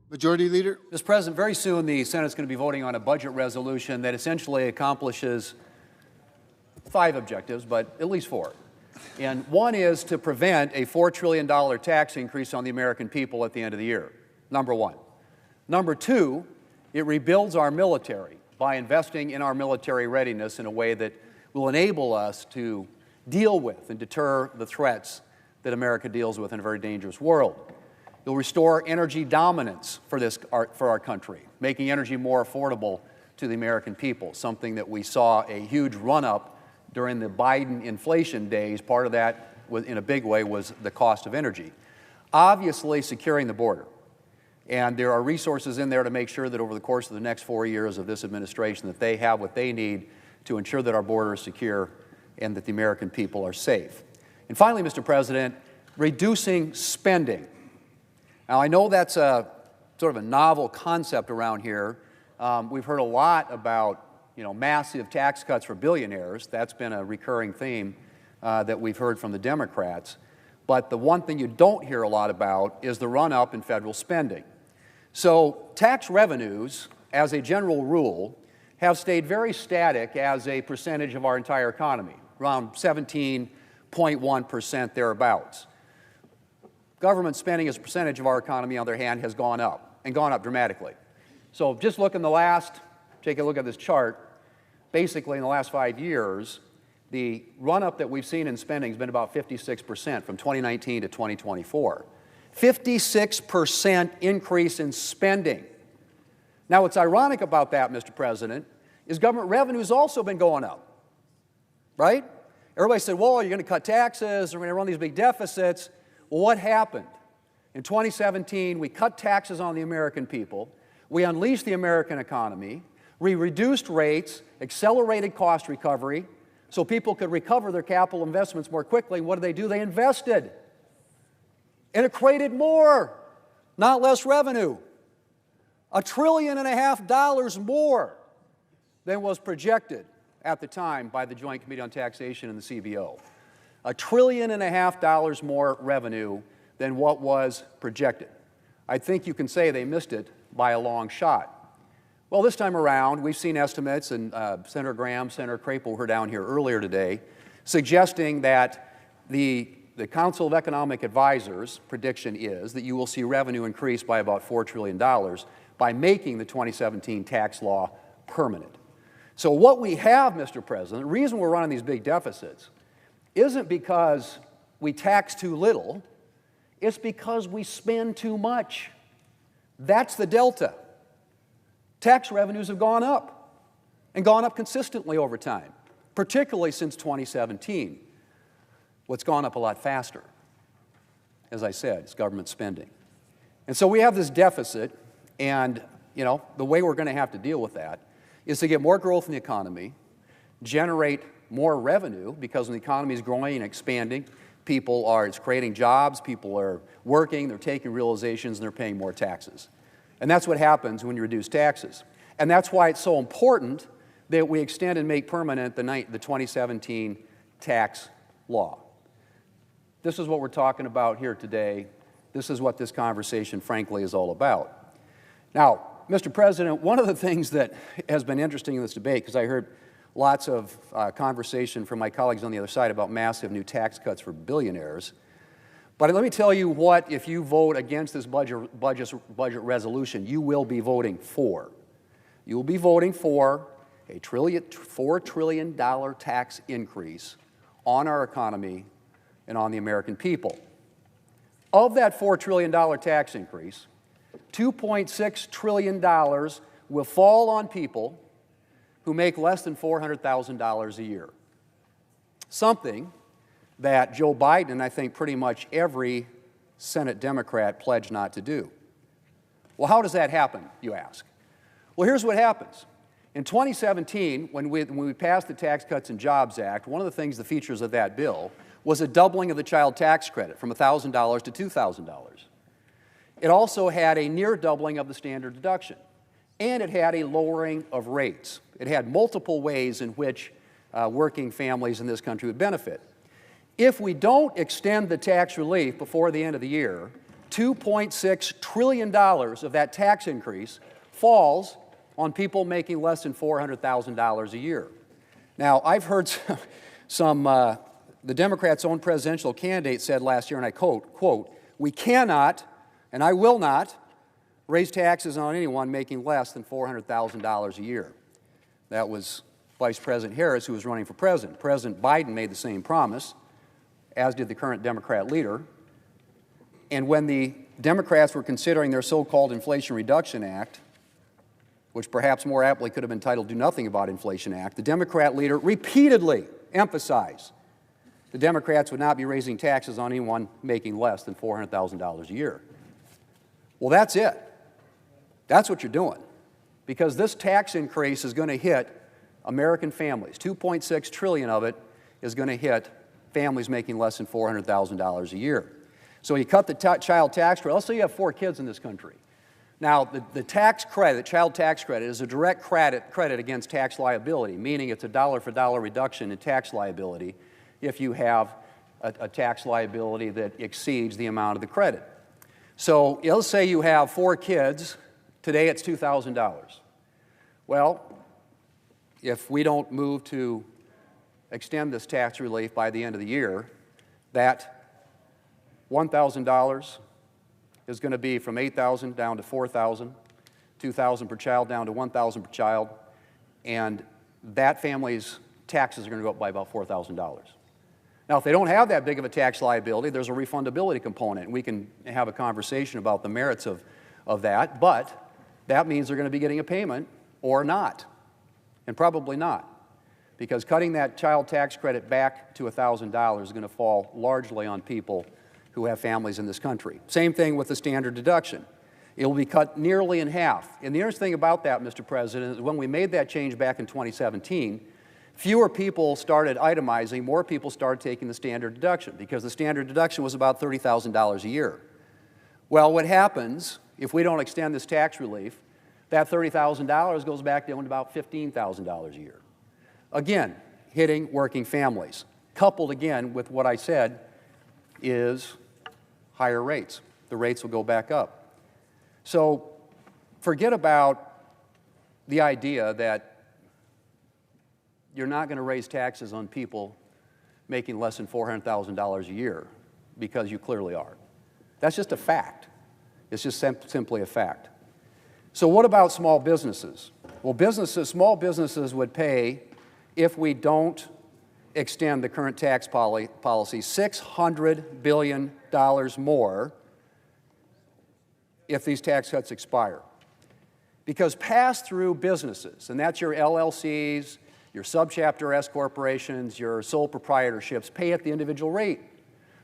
Majority Leader. Mr. President, very soon the Senate's going to be voting on a budget resolution that essentially accomplishes 5 objectives, but at least 4. And one is to prevent a $4 trillion tax increase on the American people at the end of the year, number 1. Number 2, it rebuilds our military by investing in our military readiness in a way that will enable us to deal with and deter the threats that America deals with in a very dangerous world. It'll restore energy dominance for our country, making energy more affordable to the American people, something that we saw a huge run-up during the Biden inflation days. Part of that, in a big way, was the cost of energy. Obviously, securing the border. And there are resources in there to make sure that over the course of the next 4 years of this administration that they have what they need to ensure that our border is secure and that the American people are safe. And finally, Mr. President, reducing spending. Now, I know that's a sort of a novel concept around here. We've heard a lot about, massive tax cuts for billionaires. That's been a recurring theme that we've heard from the Democrats. But the one thing you don't hear a lot about is the run-up in federal spending. So tax revenues, as a general rule, have stayed very static as a percentage of our entire economy, around 17.1% thereabouts. Government spending as a percentage of our economy, on the other hand, has gone up, and gone up dramatically. So just take a look at this chart. Basically, in the last 5 years, the run-up that we've seen in spending has been about 56% from 2019 to 2024. 56% increase in spending. Now, what's ironic about that, Mr. President, is government revenue's also been going up, right? Everybody said, well, you're going to cut taxes, we're going to run these big deficits. Well, what happened? In 2017, we cut taxes on the American people, we unleashed the American economy, we reduced rates, accelerated cost recovery, so people could recover their capital investments more quickly. What did? They invested. And it created more, not less revenue. $1.5 trillion more than was projected at the time by the Joint Committee on Taxation and the CBO. $1.5 trillion more revenue than what was projected. I think you can say they missed it by a long shot. Well, this time around, we've seen estimates, and Senator Graham, Senator Crapo were down here earlier today, suggesting that the Council of Economic Advisors' prediction is that you will see revenue increase by about $4 trillion by making the 2017 tax law permanent. So what we have, Mr. President, the reason we're running these big deficits isn't because we tax too little, it's because we spend too much. That's the delta. Tax revenues have gone up, and gone up consistently over time, particularly since 2017. What's gone up a lot faster, as I said, is government spending. And so we have this deficit, and the way we're going to have to deal with that is to get more growth in the economy, generate more revenue, because when the economy is growing and expanding, it's creating jobs, people are working, they're taking realizations, and they're paying more taxes. And that's what happens when you reduce taxes. And that's why it's so important that we extend and make permanent the 2017 tax law. This is what we're talking about here today. This is what this conversation, frankly, is all about. Now, Mr. President, one of the things that has been interesting in this debate, because I heard lots of conversation from my colleagues on the other side about massive new tax cuts for billionaires. But let me tell you what, if you vote against this budget resolution, you will be voting for. You will be voting for a $4 trillion tax increase on our economy and on the American people. Of that $4 trillion tax increase, $2.6 trillion will fall on people who make less than $400,000 a year. Something that Joe Biden and I think pretty much every Senate Democrat pledged not to do. Well, how does that happen, you ask? Well, here's what happens. In 2017, when we passed the Tax Cuts and Jobs Act, one of the features of that bill was a doubling of the child tax credit from $1,000 to $2,000. It also had a near doubling of the standard deduction, and it had a lowering of rates. It had multiple ways in which working families in this country would benefit. If we don't extend the tax relief before the end of the year, $2.6 trillion of that tax increase falls on people making less than $400,000 a year. Now, I've heard the Democrats' own presidential candidate said last year, and I quote, "We cannot, and I will not, raise taxes on anyone making less than $400,000 a year." That was Vice President Harris, who was running for president. President Biden made the same promise, as did the current Democrat leader. And when the Democrats were considering their so-called Inflation Reduction Act, which perhaps more aptly could have been titled Do Nothing About Inflation Act, the Democrat leader repeatedly emphasized the Democrats would not be raising taxes on anyone making less than $400,000 a year. Well, that's it. That's what you're doing. Because this tax increase is going to hit American families. $2.6 trillion of it is going to hit families making less than $400,000 a year. So you cut the child tax credit. Let's say you have 4 kids in this country. Now, the tax credit, child tax credit, is a direct credit against tax liability, meaning it's a dollar-for-dollar reduction in tax liability if you have a tax liability that exceeds the amount of the credit. So let's say you have 4 kids. Today it's $2,000. Well, if we don't move to extend this tax relief by the end of the year, that $1,000 is going to be from $8,000 down to $4,000, $2,000 per child down to $1,000 per child, and that family's taxes are going to go up by about $4,000. Now, if they don't have that big of a tax liability, there's a refundability component, and we can have a conversation about the merits of that, but that means they're going to be getting a payment or not, and probably not, because cutting that child tax credit back to $1,000 is going to fall largely on people who have families in this country. Same thing with the standard deduction. It will be cut nearly in half. And the interesting thing about that, Mr. President, is when we made that change back in 2017, fewer people started itemizing, more people started taking the standard deduction because the standard deduction was about $30,000 a year. Well, what happens if we don't extend this tax relief? That $30,000 goes back down to about $15,000 a year. Again, hitting working families. Coupled again with what I said is higher rates. The rates will go back up. So forget about the idea that you're not going to raise taxes on people making less than $400,000 a year, because you clearly are. That's just a fact. It's just simply a fact. So what about small businesses? Well, small businesses would pay, if we don't extend the current tax policy, $600 billion more if these tax cuts expire. Because pass-through businesses, and that's your LLCs, your subchapter S corporations, your sole proprietorships, pay at the individual rate.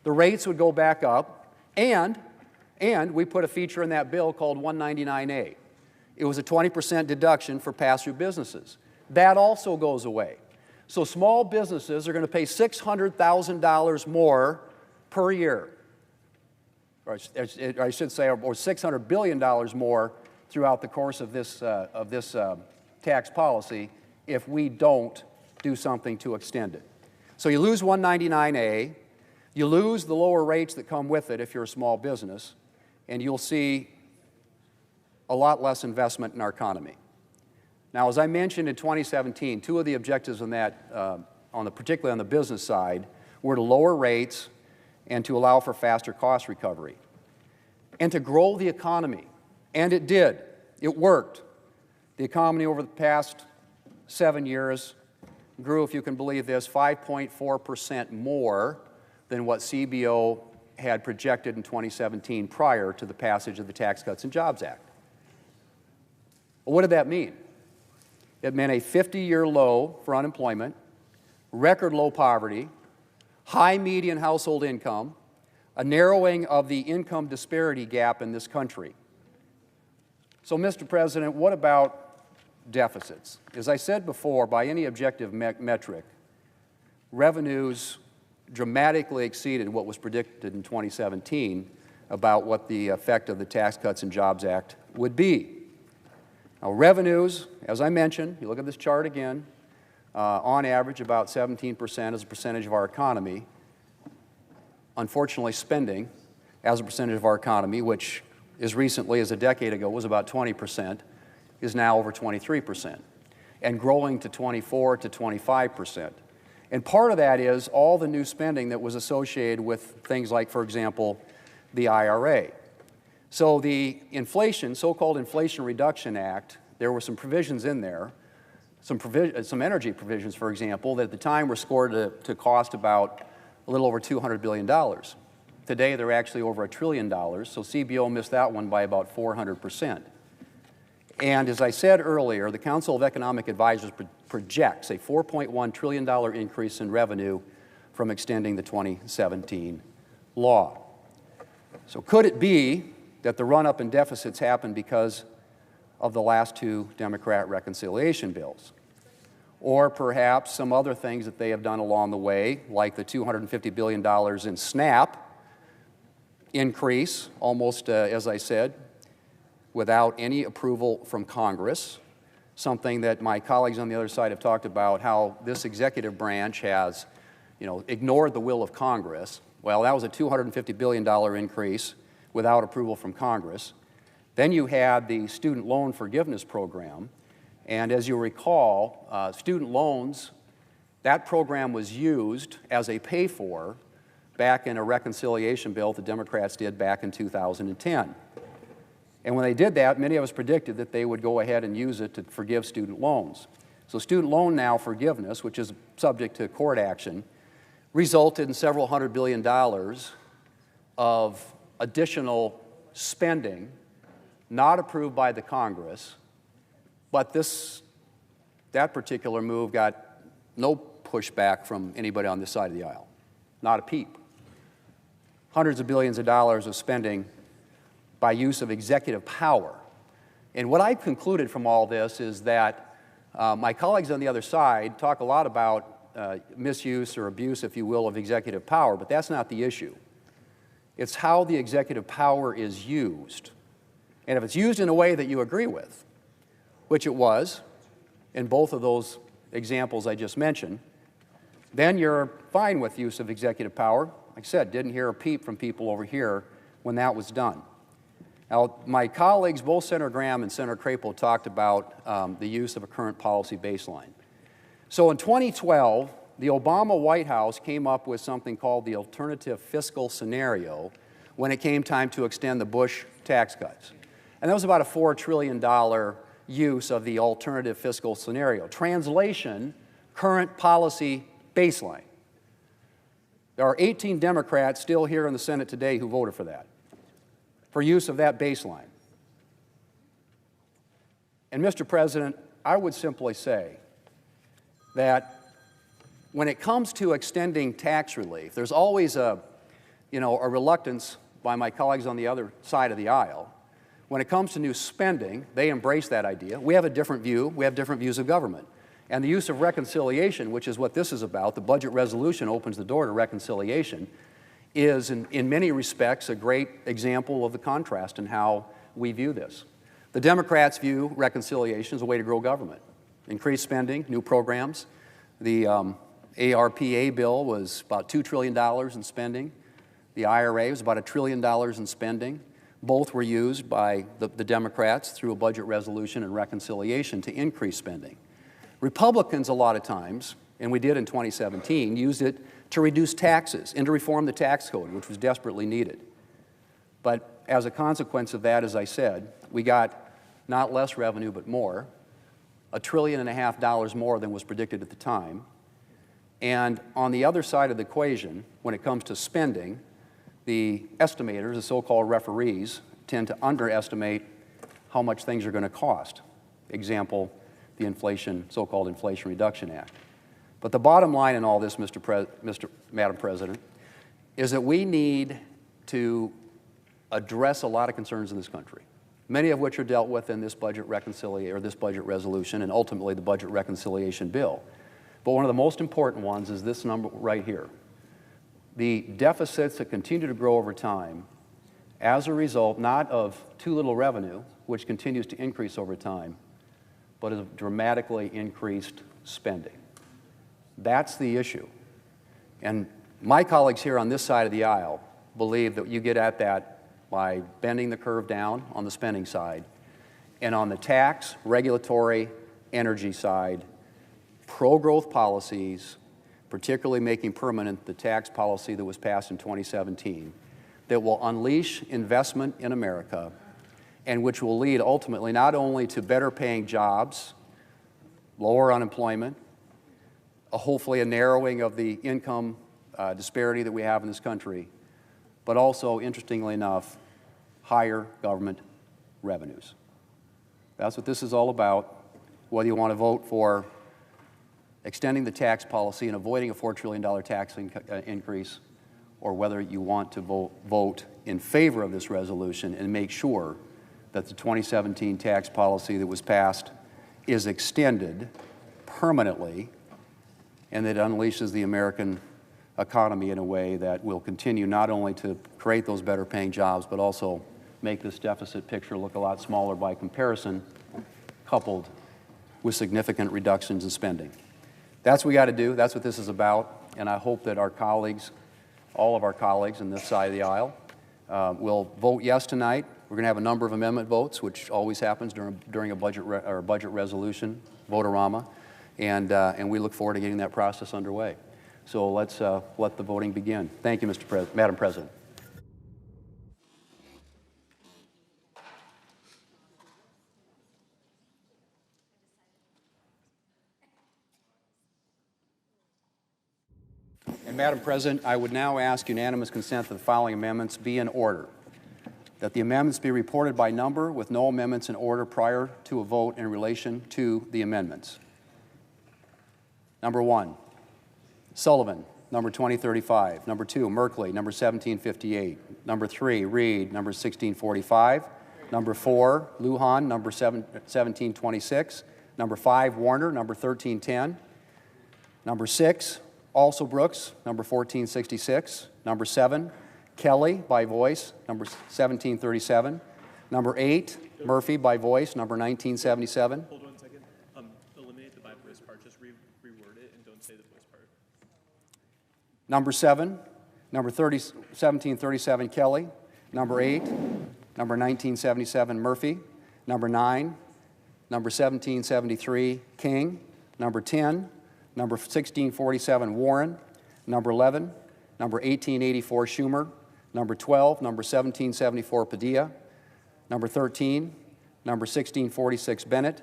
The rates would go back up, and we put a feature in that bill called 199A. It was a 20% deduction for pass-through businesses. That also goes away. So small businesses are going to pay $600,000 more per year, or I should say, or $600 billion more throughout the course of this tax policy if we don't do something to extend it. So you lose 199A, you lose the lower rates that come with it if you're a small business, and you'll see a lot less investment in our economy. Now, as I mentioned in 2017, 2 of the objectives on that, particularly on the business side, were to lower rates and to allow for faster cost recovery and to grow the economy. And it did. It worked. The economy over the past 7 years grew, if you can believe this, 5.4% more than what CBO had projected in 2017 prior to the passage of the Tax Cuts and Jobs Act. Well, what did that mean? It meant a 50-year low for unemployment, record low poverty, high median household income, a narrowing of the income disparity gap in this country. So, Mr. President, what about deficits? As I said before, by any objective metric, revenues dramatically exceeded what was predicted in 2017 about what the effect of the Tax Cuts and Jobs Act would be. Now, revenues, as I mentioned, you look at this chart again, on average about 17% as a percentage of our economy. Unfortunately, spending as a percentage of our economy, which as recently as a decade ago was about 20%, is now over 23%, and growing to 24 to 25%. And part of that is all the new spending that was associated with things like, for example, the IRA. So the inflation, so-called Inflation Reduction Act, there were some provisions in there, some energy provisions, for example, that at the time were scored to cost about a little over $200 billion. Today, they're actually over $1 trillion, so CBO missed that one by about 400%. And as I said earlier, the Council of Economic Advisors projects a $4.1 trillion increase in revenue from extending the 2017 law. So could it be that the run-up in deficits happened because of the last two Democrat reconciliation bills? Or perhaps some other things that they have done along the way, like the $250 billion in SNAP increase, almost, as I said, without any approval from Congress, something that my colleagues on the other side have talked about, how this executive branch has, ignored the will of Congress. Well, that was a $250 billion increase without approval from Congress. Then you had the student loan forgiveness program, and as you recall, student loans, that program was used as a pay-for back in a reconciliation bill the Democrats did back in 2010. And when they did that, many of us predicted that they would go ahead and use it to forgive student loans. So student loan now forgiveness, which is subject to court action, resulted in several $100 billion of additional spending not approved by the Congress, but that particular move got no pushback from anybody on this side of the aisle, not a peep. Hundreds of billions of dollars of spending by use of executive power. And what I've concluded from all this is that my colleagues on the other side talk a lot about misuse or abuse, if you will, of executive power, but that's not the issue. It's how the executive power is used. And if it's used in a way that you agree with, which it was in both of those examples I just mentioned, then you're fine with use of executive power. Like I said, didn't hear a peep from people over here when that was done. Now, my colleagues, both Senator Graham and Senator Crapo, talked about the use of a current policy baseline. So in 2012, the Obama White House came up with something called the alternative fiscal scenario when it came time to extend the Bush tax cuts. And that was about a $4 trillion use of the alternative fiscal scenario. Translation, current policy baseline. There are 18 Democrats still here in the Senate today who voted for that, for use of that baseline. And Mr. President, I would simply say that when it comes to extending tax relief, there's always a reluctance by my colleagues on the other side of the aisle. When it comes to new spending, they embrace that idea. We have a different view. We have different views of government. And the use of reconciliation, which is what this is about, the budget resolution opens the door to reconciliation, is in many respects a great example of the contrast in how we view this. The Democrats view reconciliation as a way to grow government, increase spending, new programs. The ARPA bill was about $2 trillion in spending. The IRA was about $1 trillion in spending. Both were used by the Democrats through a budget resolution and reconciliation to increase spending. Republicans, a lot of times, and we did in 2017, used it to reduce taxes and to reform the tax code, which was desperately needed. But as a consequence of that, as I said, we got not less revenue but more, $1.5 trillion more than was predicted at the time. And on the other side of the equation, when it comes to spending, the estimators, the so-called referees, tend to underestimate how much things are going to cost. Example, the so-called Inflation Reduction Act. But the bottom line in all this, Madam President, is that we need to address a lot of concerns in this country, many of which are dealt with in this budget resolution and ultimately the budget reconciliation bill. But one of the most important ones is this number right here. The deficits that continue to grow over time as a result not of too little revenue, which continues to increase over time, but of dramatically increased spending. That's the issue. And my colleagues here on this side of the aisle believe that you get at that by bending the curve down on the spending side, and on the tax, regulatory, energy side, pro-growth policies, particularly making permanent the tax policy that was passed in 2017, that will unleash investment in America and which will lead ultimately not only to better paying jobs, lower unemployment, hopefully a narrowing of the income disparity that we have in this country, but also, interestingly enough, higher government revenues. That's what this is all about, whether you want to vote for extending the tax policy and avoiding a $4 trillion tax increase, or whether you want to vote in favor of this resolution and make sure that the 2017 tax policy that was passed is extended permanently and that it unleashes the American economy in a way that will continue not only to create those better paying jobs, but also make this deficit picture look a lot smaller by comparison, coupled with significant reductions in spending. That's what we got to do. That's what this is about. And I hope that our colleagues, all of our colleagues on this side of the aisle, will vote yes tonight. We're going to have a number of amendment votes, which always happens during a budget resolution, vote-a-rama, and we look forward to getting that process underway. So let's let the voting begin. Thank you, Madam President. And Madam President, I would now ask unanimous consent that the following amendments be in order. That the amendments be reported by number with no amendments in order prior to a vote in relation to the amendments. Number 1, Sullivan, number 2035. Number 2, Merkley, number 1758. Number 3, Reed, number 1645. Number 4, Lujan, number 1726. Number 5, Warner, number 1310. Number 6, also Brooks, number 1466. Number 7, Kelly by voice, number 1737. Number 8, Murphy by voice, number 1977. Hold 1 second. Eliminate the by voice part. Just reword it and don't say the voice part. Number 7, number 1737, Kelly. Number 8, number 1977, Murphy. Number 9, number 1773, King. Number 10, number 1647, Warren. Number 11, number 1884, Schumer. Number 12, number 1774, Padilla. Number 13, number 1646, Bennett.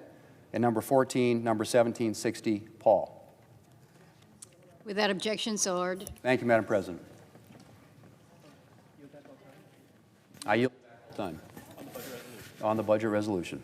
And number 14, number 1760, Paul. Without objection, so ordered. Thank you, Madam President. I yield back time on the budget resolution.